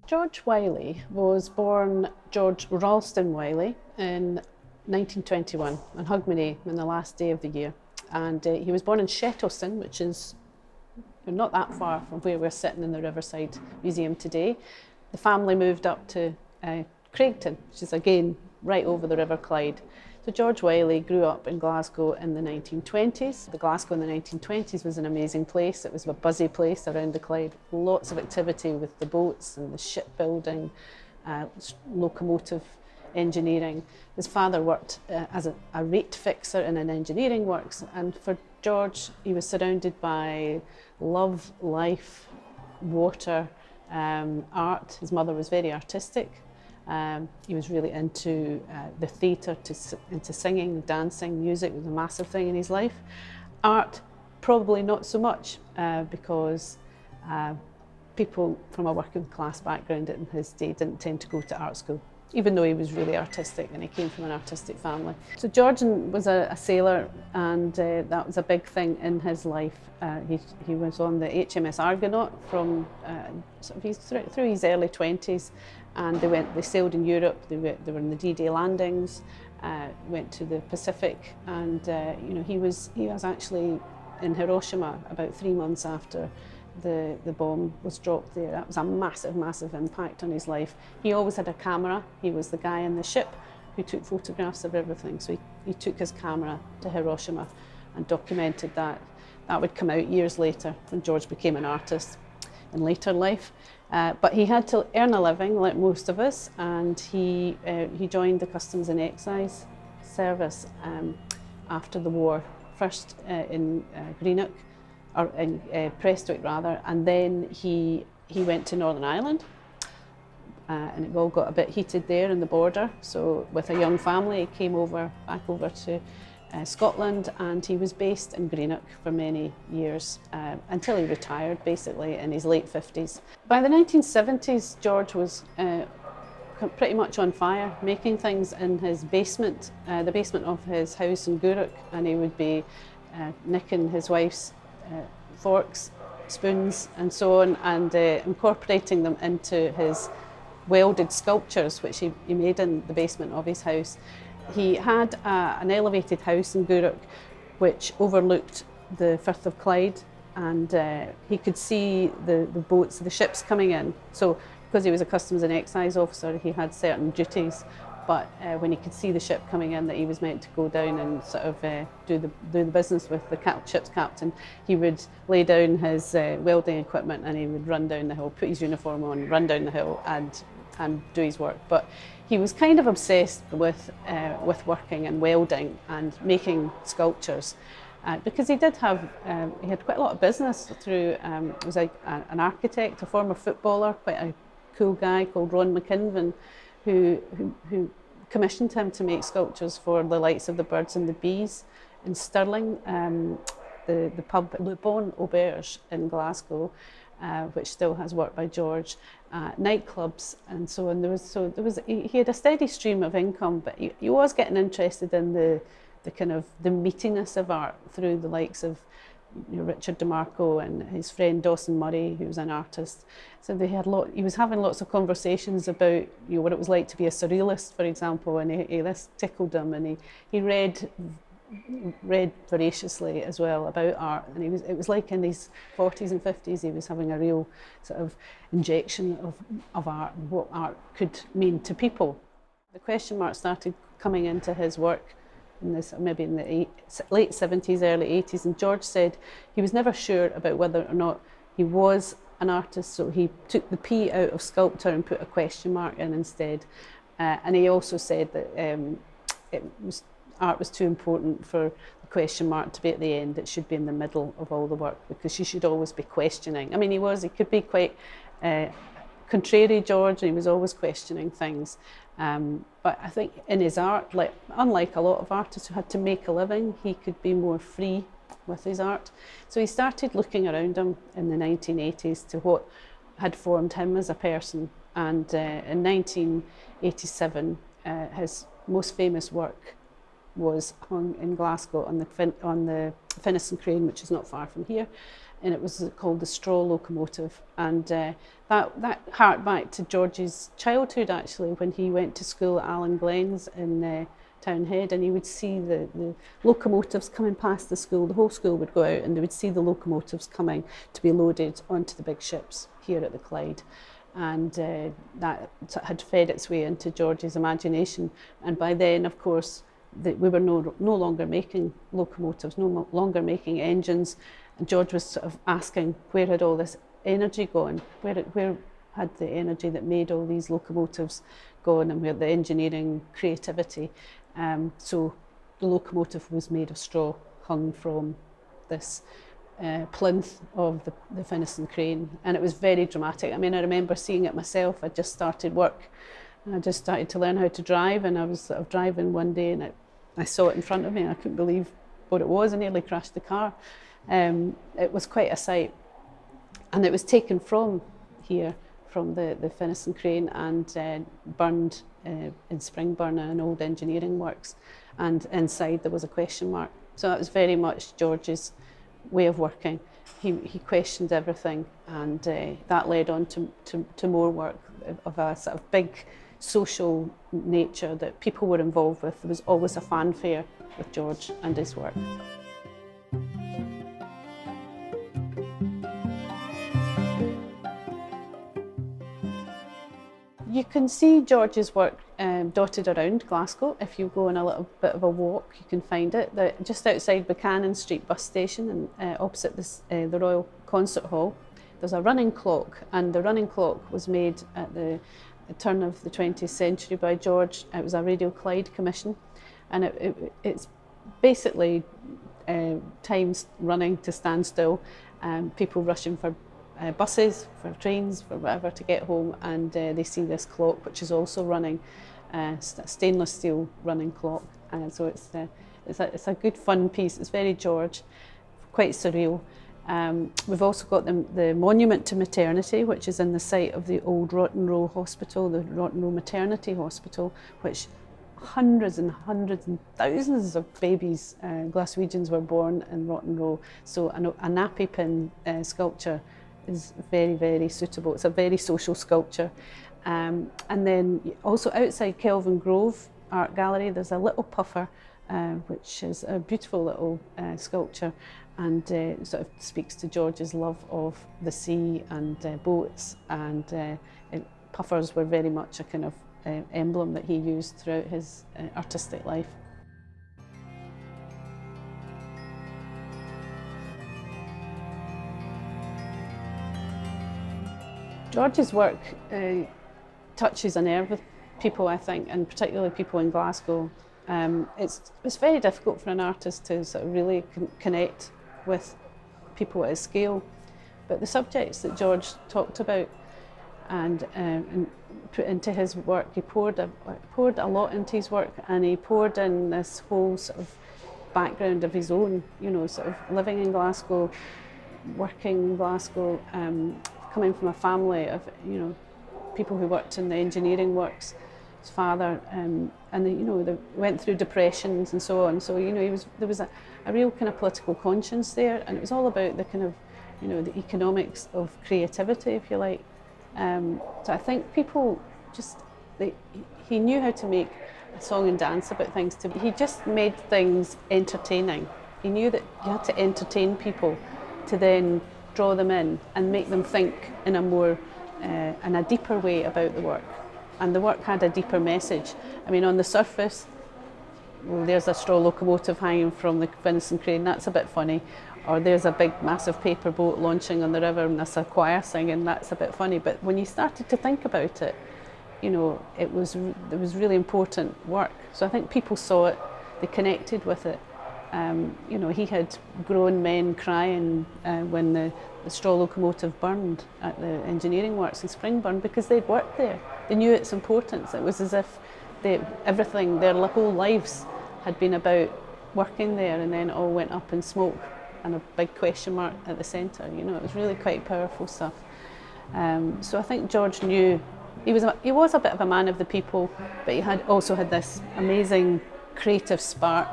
George Wyllie was born George Ralston Wyllie in 1921 on Hogmanay on the last day of the year. And he was born in Shettleston, which is not that far from where we're sitting in the Riverside Museum today. The family moved up to Craigton, which is again right over the River Clyde. So George Wyllie grew up in Glasgow in the 1920s. The Glasgow in the 1920s was an amazing place. It was a busy place around the Clyde. Lots of activity with the boats and the shipbuilding, locomotive engineering. His father worked as a rate fixer in an engineering works, and for George, he was surrounded by love, life, water, art. His mother was very artistic. He was really into the theatre, into singing, dancing, music was a massive thing in his life. Art, probably not so much, because people from a working class background in his day didn't tend to go to art school, even though he was really artistic and he came from an artistic family. So George was a sailor, and that was a big thing in his life. He was on the HMS Argonaut from through his early 20s, and they sailed in Europe. They were in the D-Day landings, went to the Pacific, and he was actually in Hiroshima about 3 months after the bomb was dropped there. That was a massive, massive impact on his life. He always had a camera. He was the guy in the ship who took photographs of everything. So he took his camera to Hiroshima and documented that. That would come out years later when George became an artist in later life. But he had to earn a living, like most of us, and he joined the Customs and Excise Service after the war, first in Greenock, or in Prestwick rather, and then he went to Northern Ireland, and it all got a bit heated there in the border. So with a young family, he came back over to Scotland, and he was based in Greenock for many years until he retired, basically in his late 50s. By the 1970s, George was pretty much on fire, making things in his basement, the basement of his house in Gourock, and he would be nicking his wife's forks, spoons and so on, and incorporating them into his welded sculptures, which he made in the basement of his house. He had an elevated house in Gourock which overlooked the Firth of Clyde, and he could see the boats, the ships coming in. So because he was a Customs and Excise officer, he had certain duties, but when he could see the ship coming in that he was meant to go down and sort of do the business with the ship's captain, he would lay down his welding equipment and he would run down the hill, put his uniform on, run down the hill and do his work. But he was kind of obsessed with working and welding and making sculptures, because he had quite a lot of business through, he was an architect, a former footballer, quite a cool guy called Ron McKinven, who commissioned him to make sculptures for the likes of the Birds and the Bees in Stirling, the pub Le Bon Auberge in Glasgow, which still has work by George, nightclubs and so on. He had a steady stream of income, but he was getting interested in the meatiness of art through the likes of Richard DeMarco and his friend Dawson Murray, who was an artist. So he was having lots of conversations about what it was like to be a surrealist, for example, and this tickled him, and he read voraciously as well about art, and it was like in his 40s and 50s he was having a real sort of injection of art and what art could mean to people. The question mark started coming into his work maybe in the late 70s, early 80s, and George said he was never sure about whether or not he was an artist, so he took the P out of sculptor and put a question mark in instead. And he also said that art was too important for the question mark to be at the end. It should be in the middle of all the work, because you should always be questioning. I mean, he could be quite contrary, George, and he was always questioning things. But I think in his art, unlike a lot of artists who had to make a living, he could be more free with his art. So he started looking around him in the 1980s to what had formed him as a person. And in 1987, his most famous work was hung in Glasgow on the Finnieston Crane, which is not far from here. and it was called the Straw Locomotive. And that harked back to George's childhood, actually, when he went to school at Allen Glens in Townhead, and he would see the locomotives coming past the school. The whole school would go out and they would see the locomotives coming to be loaded onto the big ships here at the Clyde. And that had fed its way into George's imagination. And by then, of course, we were no longer making locomotives, no longer making engines. And George was sort of asking, where had all this energy gone? Where had the energy that made all these locomotives gone, and where the engineering creativity? So the locomotive was made of straw, hung from this plinth of the Finnieston Crane, and it was very dramatic. I mean, I remember seeing it myself. I just started work, and I just started to learn how to drive, and I was sort of driving one day, and I saw it in front of me, and I couldn't believe what it was. I nearly crashed the car. It was quite a sight, and it was taken from here, from the Finnieston Crane, and burned in Springburn in old engineering works, and inside there was a question mark. So that was very much George's way of working. He questioned everything, and that led on to more work of a sort of big social nature that people were involved with. There was always a fanfare with George and his work. You can see George's work dotted around Glasgow. If you go on a little bit of a walk, you can find it. Just outside Buchanan Street bus station, and opposite the Royal Concert Hall, there's a running clock, and the running clock was made at the turn of the 20th century by George. It was a Radio Clyde commission, and it's basically times running to stand still, people rushing for buses, for trains, for whatever, to get home, and they see this clock, which is also running, a stainless steel running clock. So it's a good fun piece. It's very George, quite surreal. We've also got the monument to Maternity, which is in the site of the old Rotten Row Hospital, the Rotten Row Maternity Hospital, which hundreds and hundreds and thousands of babies, Glaswegians, were born in Rotten Row. So a nappy pin sculpture is very, very suitable. It's a very social sculpture. And then also outside Kelvin Grove Art Gallery, there's a little puffer, which is a beautiful little sculpture, and sort of speaks to George's love of the sea and boats, and puffers were very much a kind of emblem that he used throughout his artistic life. George's work touches a nerve with people, I think, and particularly people in Glasgow. It's very difficult for an artist to sort of really connect with people at his scale, but the subjects that George talked about and put into his work, he poured a lot into his work, and he poured in this whole sort of background of his own, you know, sort of living in Glasgow, working in Glasgow, coming from a family of, you know, people who worked in the engineering works. His father, and they, you know, they went through depressions and so on. So, you know, there was a real kind of political conscience there, and it was all about the kind of, you know, the economics of creativity, if you like. So I think people just, he knew how to make a song and dance about things. He just made things entertaining. He knew that you had to entertain people to then draw them in and make them think in a more, in a deeper way about the work. And the work had a deeper message. I mean, on the surface, well, there's a straw locomotive hanging from the Finnieston Crane, that's a bit funny. Or there's a big, massive paper boat launching on the river and there's a choir singing, that's a bit funny. But when you started to think about it, you know, it was really important work. So I think people saw it, they connected with it. You know, he had grown men crying when the straw locomotive burned at the engineering works in Springburn, because they'd worked there. They knew its importance. It was as if everything, their whole lives had been about working there, and then it all went up in smoke and a big question mark at the centre. You know, it was really quite powerful stuff. So I think George knew, he was a bit of a man of the people, but he also had this amazing creative spark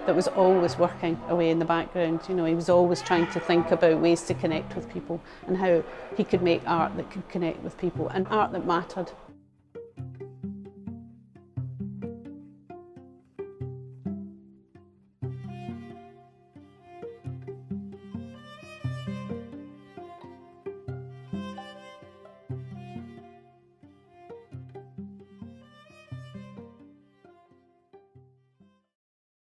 that was always working away in the background. You know, he was always trying to think about ways to connect with people and how he could make art that could connect with people and art that mattered.